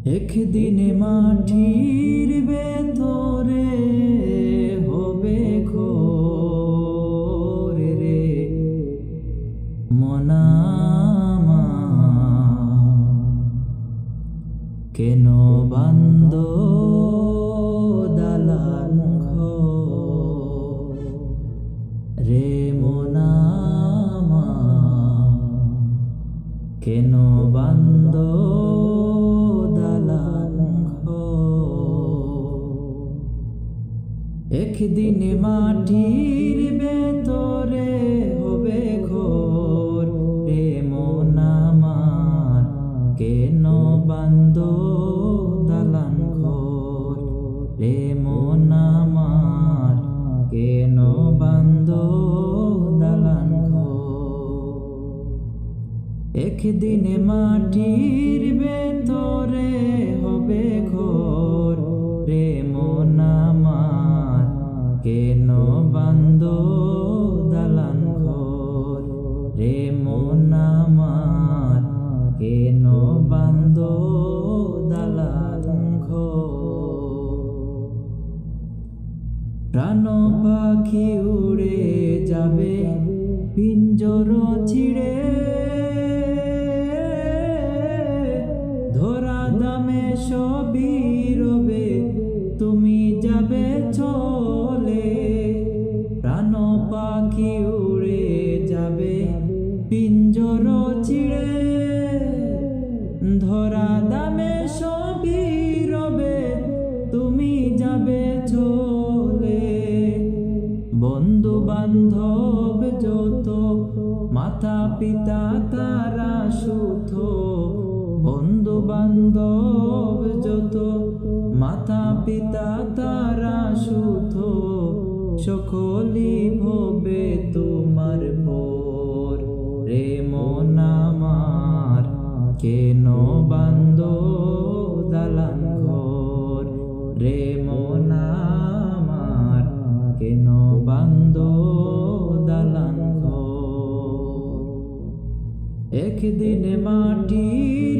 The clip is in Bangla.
একদিন মাটির ভেতরে হবে ঘোর রে মন আমার, কেন বান্দ দালান ঘর রে মন আমার, কেন বান্দ দালান ঘর। একদিন মাটির ভেতরে হবে ঘোর রে মন আমার, কেন বান্দ দালান ঘর রে মন আমার, কেন বান্দ দালান ঘর। একদিন মাটির ভেতরে হবে ঘোর রে মন আমার, কেন বান্দ দালান ঘর রে মন আমার, কেন বান্দ দালান ঘর। প্রাণ পাখি উড়ে যাবে পিঞ্জর ছিড়ে, ধরা দামে সবই রবে তুমি যাবে চলে। প্রাণ পাখি উড়ে যাবে পিঞ্জর ছিড়ে, ধরা দামে সবই রবে তুমি যাবে চলে। বন্ধু বান্ধব যত মাতা পিতা তারা সুধ, বন্ধু বান্ধব যত মাতা পিতা তারা সুধ, সকলি ভবে তোমার পর রে মন আমার, কেন বান্দ দালান ঘর রে মন আমার, কেন বান্দ দালান ঘর। একদিন মাটির